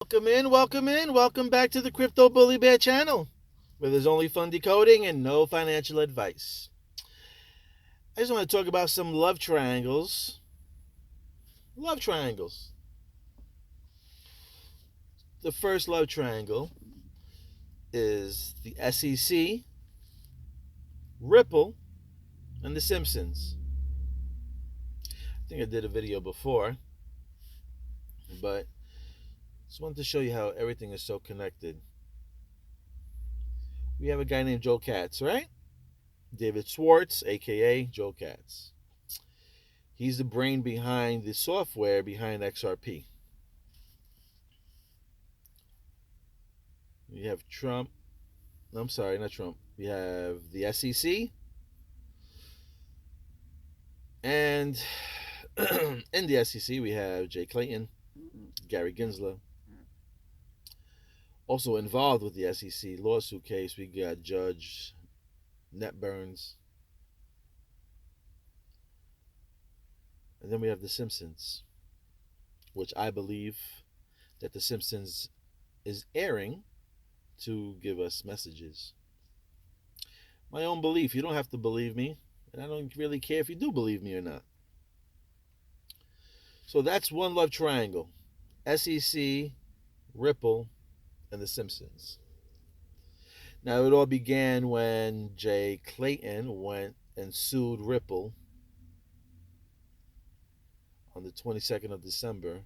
Welcome back to the Crypto Bully Bear channel, where there's only fun decoding and no financial advice. I just want to talk about some love triangles. Love triangles. The first love triangle is the SEC, Ripple, and the Simpsons. I think I did a video before, but just wanted to show you how everything is so connected. We have a guy named Joe Katz, right? David Schwartz, aka Joe Katz. He's the brain behind the software behind XRP. We have Trump. I'm sorry, not Trump. We have the SEC. And in the SEC, we have Jay Clayton, Gary Gensler. Also involved with the SEC lawsuit case, we got Judge Net Burns. And then we have The Simpsons, which I believe that The Simpsons is airing to give us messages. My own belief. You don't have to believe me, and I don't really care if you do believe me or not. So that's one love triangle: SEC, Ripple, and The Simpsons. Now, it all began when Jay Clayton went and sued Ripple on the 22nd of December,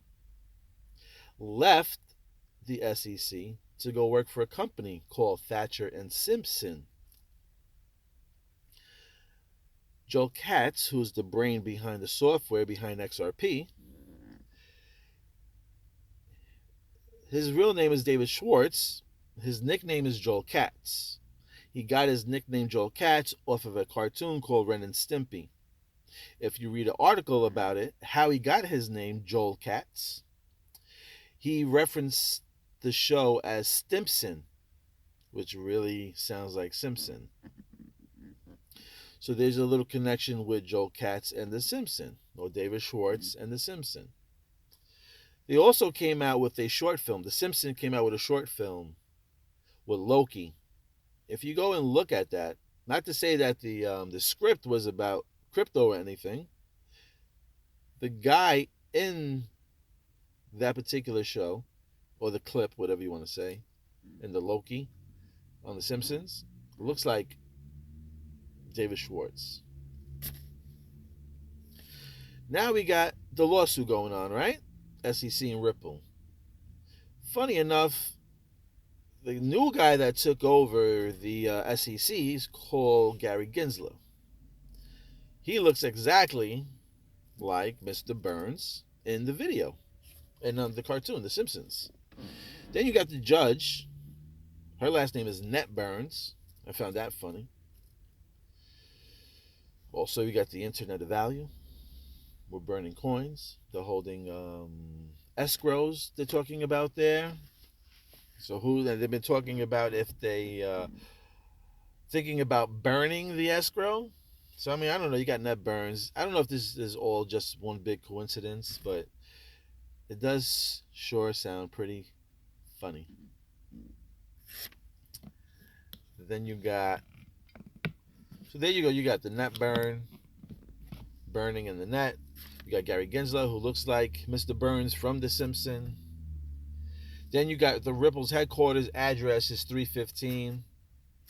left the SEC to go work for a company called Thatcher and Simpson. Joe Katz, who's the brain behind the software behind XRP, his real name is David Schwartz. His nickname is Joel Katz. He got his nickname Joel Katz off of a cartoon called Ren and Stimpy. If you read an article about it, how he got his name Joel Katz, he referenced the show as Stimpson, which really sounds like Simpson. So there's a little connection with Joel Katz and the Simpson, or David Schwartz and the Simpson. They also came out with a short film. The Simpsons came out with a short film with Loki. If you go and look at that, not to say that the script was about crypto or anything, the guy in that particular show, or the clip, whatever you want to say, in the Loki on The Simpsons, looks like David Schwartz. Now we got the lawsuit going on, right? SEC and Ripple. Funny enough, the new guy that took over the SEC is called Gary Gensler. He looks exactly like Mr. Burns in the video and on the cartoon, The Simpsons. Then you got the judge. Her last name is Net Burns. I found that funny. Also, you got the Internet of Value. We're burning coins. They're holding escrows. They're talking about there. So they've been talking about if they thinking about burning the escrow. So I mean, I don't know. You got Net Burns. I don't know if this is all just one big coincidence, but it does sure sound pretty funny. Then you got. So there you go. You got the net burning in the net. You got Gary Gensler, who looks like Mr. Burns from The Simpsons. Then you got the Ripple's headquarters address is 315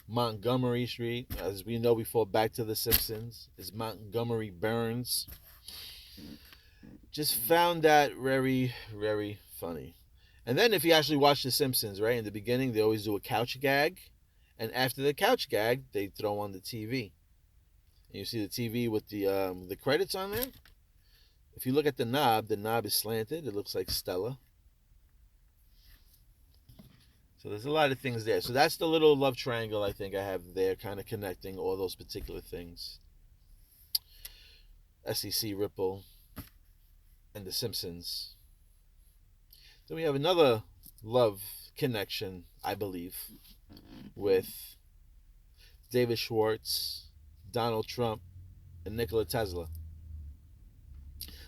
Montgomery Street. As we know, we fall back to The Simpsons. It's Montgomery Burns. Just found that very, very funny. And then if you actually watch The Simpsons, right, in the beginning, they always do a couch gag. And after the couch gag, they throw on the TV. And you see the TV with the credits on there. If you look at the knob is slanted. It looks like Stella. So there's a lot of things there. So that's the little love triangle I think I have there, kind of connecting all those particular things. SEC, Ripple, and The Simpsons. Then we have another love connection, I believe, with David Schwartz, Donald Trump, and Nikola Tesla.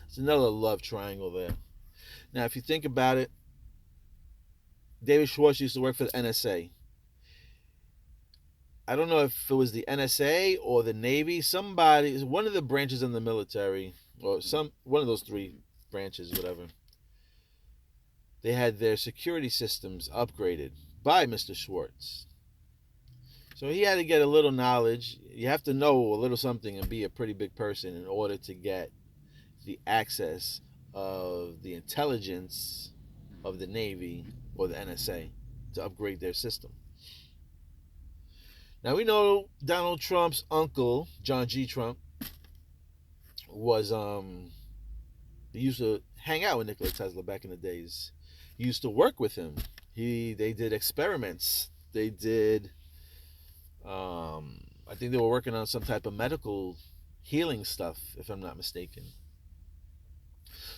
It's another love triangle there. Now, if you think about it, David Schwartz used to work for the NSA. I don't know if it was the NSA or the Navy. Somebody, one of the branches in the military, or one of those three branches, whatever. They had their security systems upgraded by Mr. Schwartz. So he had to get a little knowledge. You have to know a little something and be a pretty big person in order to get the access of the intelligence of the Navy or the NSA to upgrade their system. Now we know Donald Trump's uncle, John G. Trump, was he used to hang out with Nikola Tesla back in the days. He used to work with him. They did experiments. They did I think they were working on some type of medical healing stuff, if I'm not mistaken.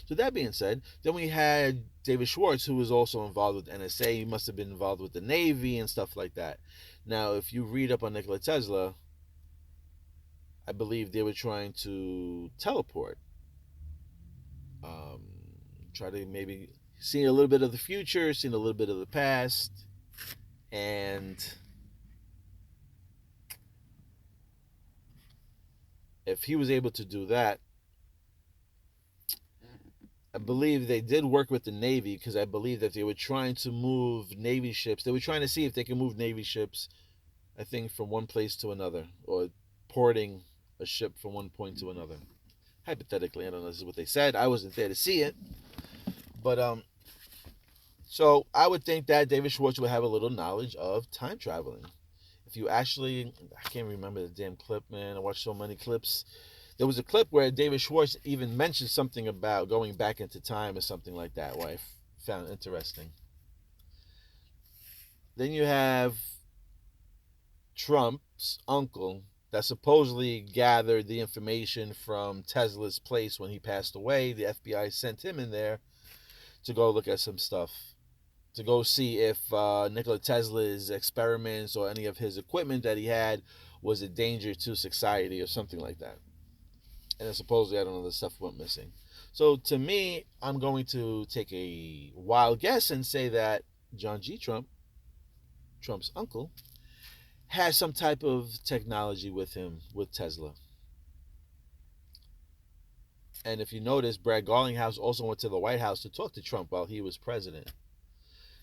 So that being said, then we had David Schwartz, who was also involved with NSA. He must have been involved with the Navy and stuff like that. Now, if you read up on Nikola Tesla, I believe they were trying to teleport, um, try to maybe see a little bit of the future, seeing a little bit of the past, and if he was able to do that, I believe they did work with the Navy, because I believe that they were trying to move Navy ships. They were trying to see if they could move Navy ships, I think, from one place to another, or porting a ship from one point to another. Hypothetically, I don't know, this is what they said. I wasn't there to see it. But so I would think that David Schwartz would have a little knowledge of time traveling. If you actually, I can't remember the damn clip, man. I watched so many clips. There was a clip where David Schwartz even mentioned something about going back into time or something like that, what I found interesting. Then you have Trump's uncle that supposedly gathered the information from Tesla's place when he passed away. The FBI sent him in there to go look at some stuff, to go see if Nikola Tesla's experiments or any of his equipment that he had was a danger to society or something like that. And then supposedly, I don't know, the stuff went missing. So to me, I'm going to take a wild guess and say that John G. Trump, Trump's uncle, has some type of technology with him, with Tesla. And if you notice, Brad Garlinghouse also went to the White House to talk to Trump while he was president.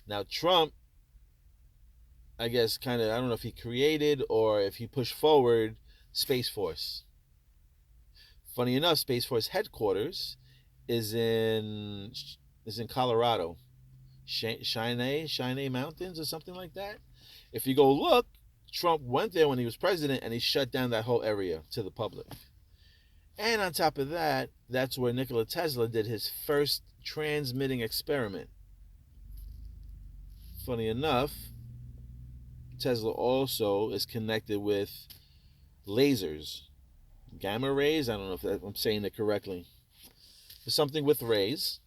Now, Trump, I guess, kind of, I don't know if he created or if he pushed forward Space Force. Funny enough, Space Force headquarters is in Colorado, Cheyenne Mountains or something like that. If you go look, Trump went there when he was president and he shut down that whole area to the public. And on top of that, that's where Nikola Tesla did his first transmitting experiment. Funny enough, Tesla also is connected with lasers, gamma rays. I don't know if I'm saying it correctly. There's something with rays,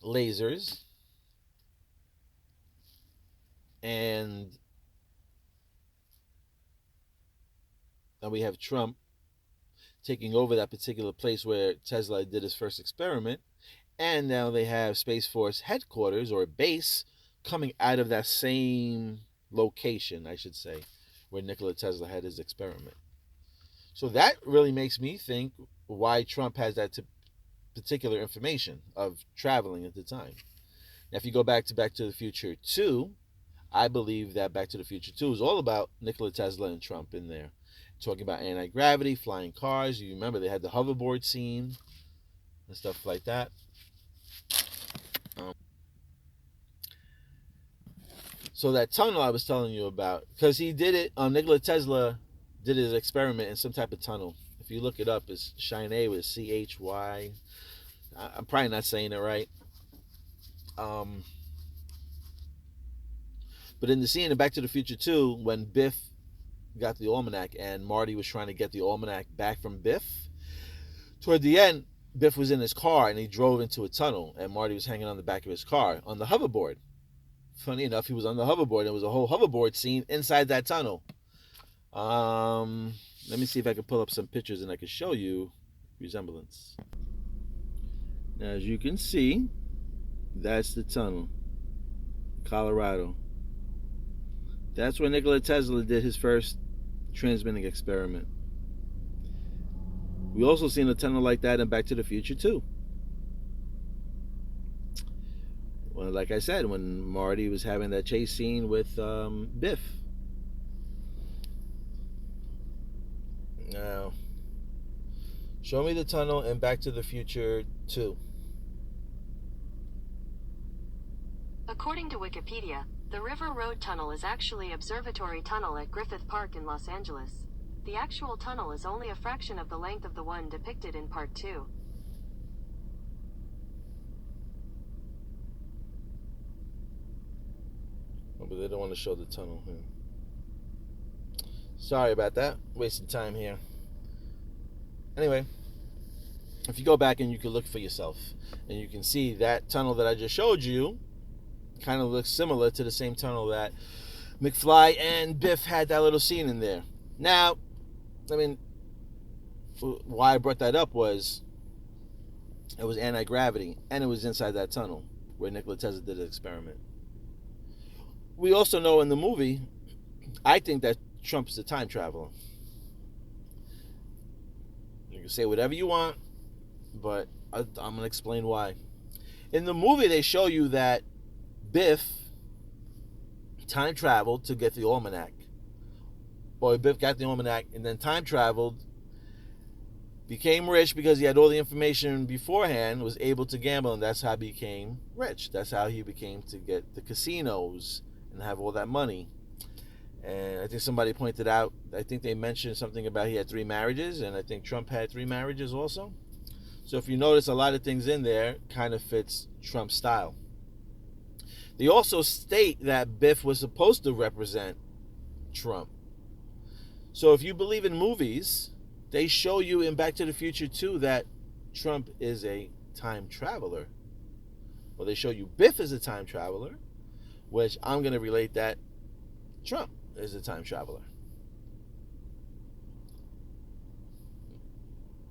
lasers, and now we have Trump taking over that particular place where Tesla did his first experiment, and now they have Space Force headquarters or base coming out of that same location, I should say, where Nikola Tesla had his experiment. So that really makes me think why Trump has that particular information of traveling at the time. Now, if you go back to the Future 2, I believe that Back to the Future 2 is all about Nikola Tesla and Trump in there. Talking about anti-gravity, flying cars. You remember they had the hoverboard scene and stuff like that. So that tunnel I was telling you about, because he did it, Nikola Tesla did his experiment in some type of tunnel. If you look it up, it's Cheyenne with CHY. I'm probably not saying it right. But in the scene in Back to the Future 2, when Biff got the almanac and Marty was trying to get the almanac back from Biff, toward the end, Biff was in his car and he drove into a tunnel and Marty was hanging on the back of his car on the hoverboard. Funny enough, he was on the hoverboard. There was a whole hoverboard scene inside that tunnel. Let me see if I can pull up some pictures and I can show you resemblance. Now, as you can see, that's the tunnel. Colorado. That's where Nikola Tesla did his first transmitting experiment. We also seen a tunnel like that in Back to the Future too. Well, like I said, when Marty was having that chase scene with Biff. Now, show me the tunnel in Back to the Future 2. According to Wikipedia, the River Road Tunnel is actually Observatory Tunnel at Griffith Park in Los Angeles. The actual tunnel is only a fraction of the length of the one depicted in Part 2. Oh, but they don't want to show the tunnel here. Sorry about that. Wasting time here. Anyway, if you go back and you can look for yourself, and you can see that tunnel that I just showed you kind of looks similar to the same tunnel that McFly and Biff had that little scene in there. Now, I mean, why I brought that up was it was anti-gravity, and it was inside that tunnel where Nikola Tesla did the experiment. We also know in the movie, I think that Trump's the time traveler. You can say whatever you want, but I'm going to explain why. In the movie, they show you that Biff time traveled to get the almanac. Boy, Biff got the almanac and then time traveled, became rich because he had all the information beforehand, was able to gamble, and that's how he became rich. That's how he became to get the casinos and have all that money. And I think somebody pointed out, I think they mentioned something about he had 3 marriages, and I think Trump had 3 marriages also. So if you notice, a lot of things in there kind of fits Trump's style. They also state that Biff was supposed to represent Trump. So if you believe in movies, they show you in Back to the Future 2 that Trump is a time traveler. Well, they show you Biff is a time traveler, which I'm going to relate that Trump is a time traveler.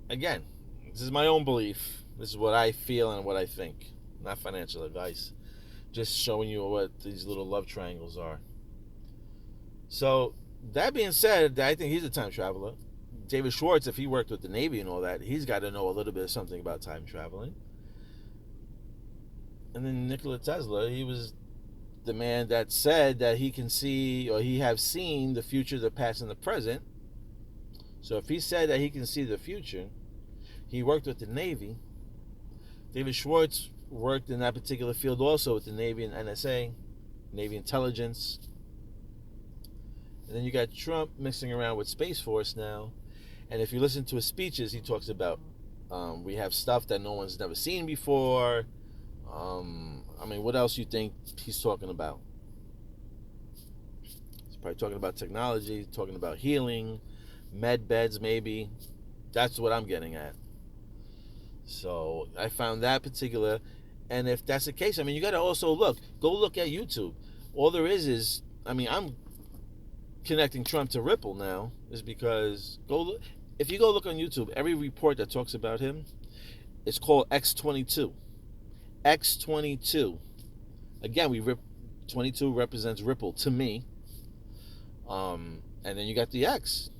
Again, this is my own belief. This is what I feel and what I think. Not financial advice. Just showing you what these little love triangles are. So, that being said, I think he's a time traveler. David Schwartz, if he worked with the Navy and all that, he's got to know a little bit of something about time traveling. And then Nikola Tesla, he was the man that said that he can see, or he have seen the future, the past, and the present. So if he said that he can see the future, he worked with the Navy. David Schwartz worked in that particular field also with the Navy and NSA, Navy intelligence. And then you got Trump mixing around with Space Force now. And if you listen to his speeches, he talks about we have stuff that no one's never seen before. I mean, what else you think he's talking about? He's probably talking about technology, talking about healing, med beds maybe. That's what I'm getting at. So I found that particular, and if that's the case, I mean, you got to also go look at YouTube. All there is, I mean, I'm connecting Trump to Ripple now, is because if you go look on YouTube, every report that talks about him is called X22. X22. Again, 22 represents Ripple to me. And then you got the X.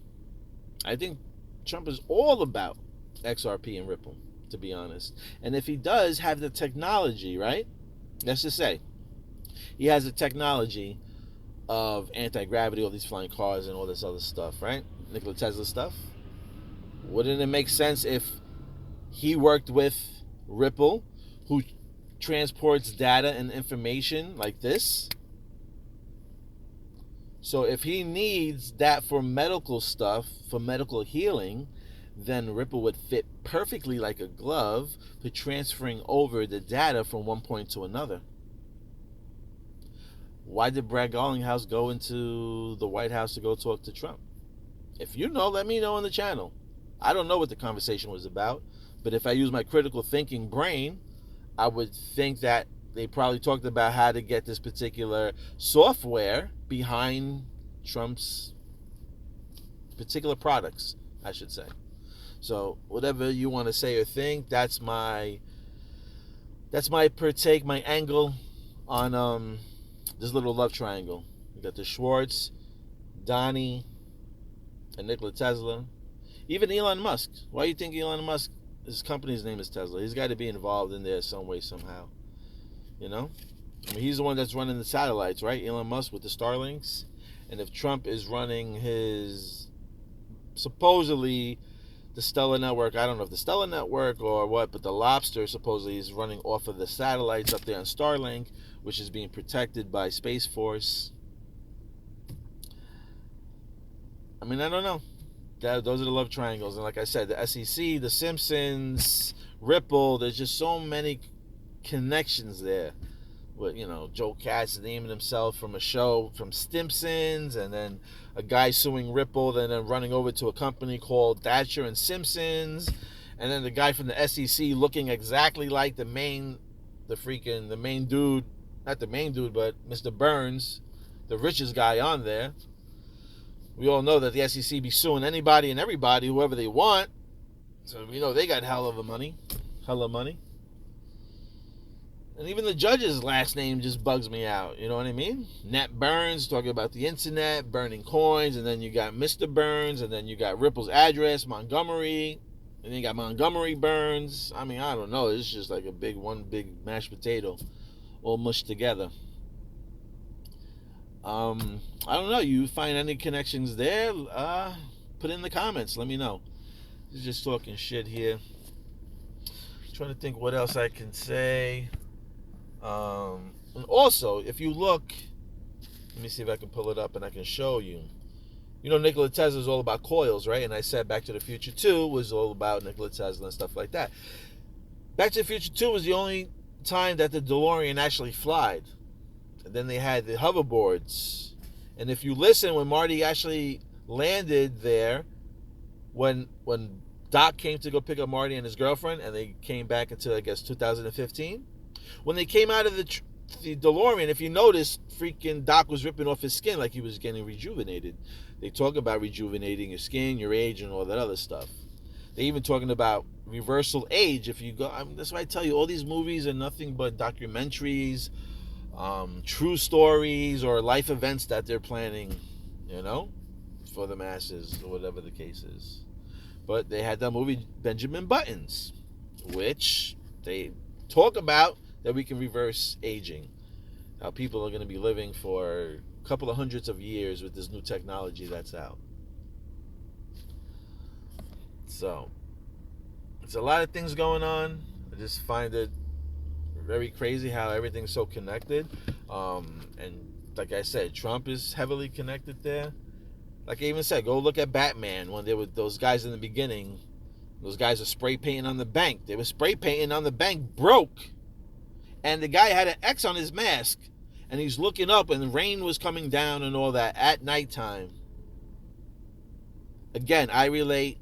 I think Trump is all about XRP and Ripple, to be honest. And if he does have the technology, right? Let's just say he has the technology of anti-gravity, all these flying cars and all this other stuff, right? Nikola Tesla stuff. Wouldn't it make sense if he worked with Ripple, who transports data and information like this? So if he needs that for medical stuff, for medical healing, then Ripple would fit perfectly like a glove for transferring over the data from one point to another. Why did Brad Garlinghouse go into the White House to go talk to Trump? If you know, let me know on the channel. I don't know what the conversation was about, but if I use my critical thinking brain, I would think that they probably talked about how to get this particular software behind Trump's particular products, I should say. So whatever you want to say or think, that's my my angle on This little love triangle. You got the Schwartz, Donnie, and Nikola Tesla. Even Elon Musk. Why do you think Elon Musk, his company's name is Tesla? He's got to be involved in there some way, somehow. You know? I mean, he's the one that's running the satellites, right? Elon Musk with the Starlinks. And if Trump is running his, supposedly, the Stellar Network, I don't know if the Stellar Network or what, but the Lobster supposedly is running off of the satellites up there on Starlink, which is being protected by Space Force. I mean, I don't know. Those are the love triangles. And like I said, the SEC, the Simpsons, Ripple, there's just so many connections there. With, Joe Katz naming himself from a show from Simpsons, and then a guy suing Ripple, and then running over to a company called Thatcher and Simpsons, and then the guy from the SEC looking exactly like the main dude, not the main dude, but Mr. Burns, the richest guy on there. We all know that the SEC be suing anybody and everybody, whoever they want. So we know they got hella money. And even the judge's last name just bugs me out. You know what I mean? Nat Burns, talking about the internet, burning coins, and then you got Mr. Burns, and then you got Ripple's address, Montgomery, and then you got Montgomery Burns. I mean, I don't know. It's just like one big mashed potato, all mushed together. I don't know. You find any connections there? Put it in the comments. Let me know. Just talking shit here. Trying to think what else I can say. And also, if you look, let me see if I can pull it up and I can show you. Nikola Tesla is all about coils, right? And I said Back to the Future 2 was all about Nikola Tesla and stuff like that. Back to the Future 2 was the only time that the DeLorean actually flied. And then they had the hoverboards. And if you listen, when Marty actually landed there, when Doc came to go pick up Marty and his girlfriend, and they came back until, I guess, 2015, when they came out of the DeLorean, if you notice, freaking Doc was ripping off his skin like he was getting rejuvenated. They talk about rejuvenating your skin, your age, and all that other stuff. They even talking about reversal age. If you go, that's why I tell you, all these movies are nothing but documentaries, true stories, or life events that they're planning, for the masses, or whatever the case is. But they had that movie Benjamin Buttons, which they talk about that we can reverse aging. How people are going to be living for a couple of hundreds of years with this new technology that's out. So, it's a lot of things going on. I just find it very crazy how everything's so connected. And like I said, Trump is heavily connected there. Like I even said, go look at Batman when there were those guys in the beginning. Those guys are spray painting on the bank. They were spray painting on the bank broke. And the guy had an X on his mask. And he's looking up and the rain was coming down and all that at nighttime. Again, I relate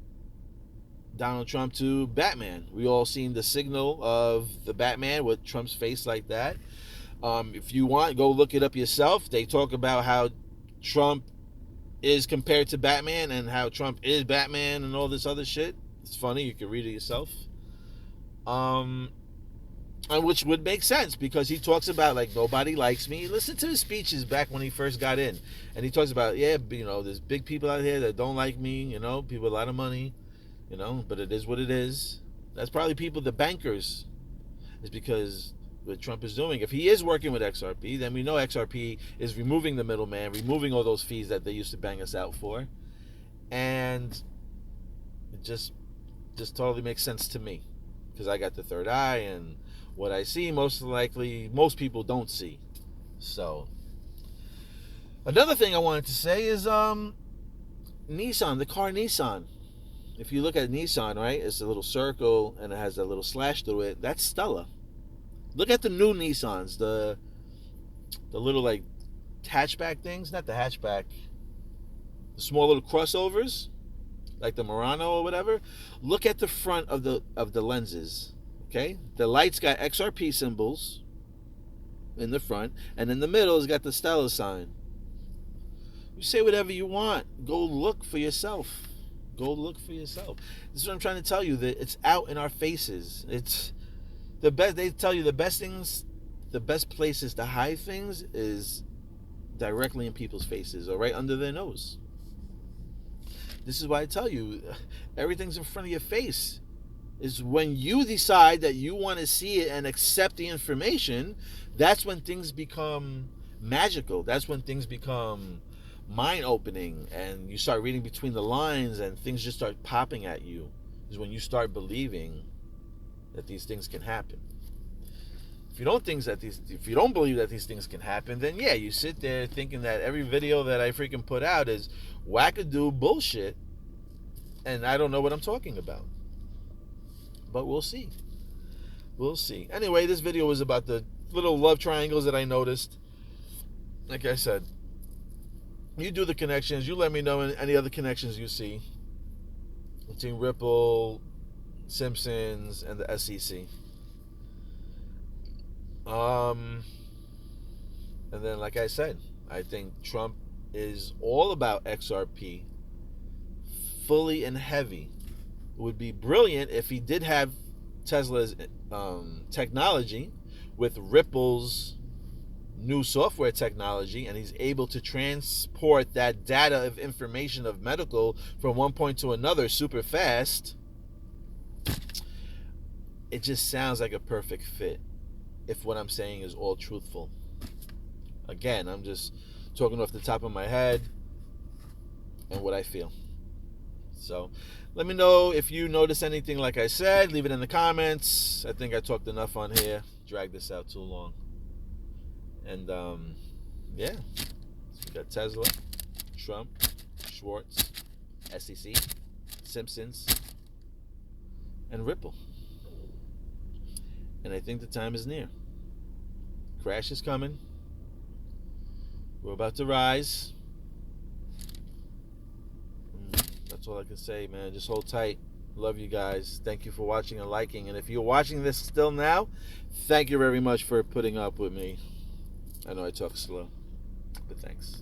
Donald Trump to Batman. We all seen the signal of the Batman with Trump's face like that. If you want, go look it up yourself. They talk about how Trump is compared to Batman and how Trump is Batman and all this other shit. It's funny. You can read it yourself. And which would make sense because he talks about like nobody likes me. Listen to his speeches back when he first got in, and he talks about there's big people out here that don't like me. People with a lot of money, but it is what it is. That's probably people, the bankers, is because what Trump is doing. If he is working with XRP, then we know XRP is removing the middleman, removing all those fees that they used to bang us out for, and it just totally makes sense to me because I got the third eye and what I see, most likely, most people don't see. So, another thing I wanted to say is Nissan, the car Nissan. If you look at Nissan, right, it's a little circle and it has a little slash through it. That's Stella. Look at the new Nissans, the little like hatchback things, not the hatchback, the small little crossovers, like the Murano or whatever. Look at the front of the lenses. Okay, the light's got XRP symbols in the front, and in the middle it's got the Stella sign. You say whatever you want. Go look for yourself. This is what I'm trying to tell you, that it's out in our faces. It's the best. They tell you the best the best places to hide things is directly in people's faces or right under their nose. This is why I tell you, everything's in front of your face. Is when you decide that you want to see it and accept the information, that's when things become magical. That's when things become mind opening and you start reading between the lines and things just start popping at you. Is when you start believing that these things can happen. If you don't believe that these things can happen, then yeah, you sit there thinking that every video that I freaking put out is wackadoo bullshit and I don't know what I'm talking about. But we'll see. We'll see. Anyway, this video was about the little love triangles that I noticed. Like I said, you do the connections. You let me know any other connections you see between Ripple, Simpsons, and the SEC. And then, like I said, I think Trump is all about XRP, fully and heavy. It would be brilliant if he did have Tesla's technology with Ripple's new software technology, and he's able to transport that data of information of medical from one point to another super fast. It just sounds like a perfect fit if what I'm saying is all truthful. Again, I'm just talking off the top of my head and what I feel. So let me know if you notice anything. Like I said, leave it in the comments. I think I talked enough on here. Dragged this out too long. And yeah, so we got Tesla, Trump, Schwartz, SEC, Simpsons, and Ripple. And I think the time is near. Crash is coming. We're about to rise. That's all I can say, man. Just hold tight. Love you guys. Thank you for watching and liking. And if you're watching this still now, thank you very much for putting up with me. I know I talk slow, but thanks.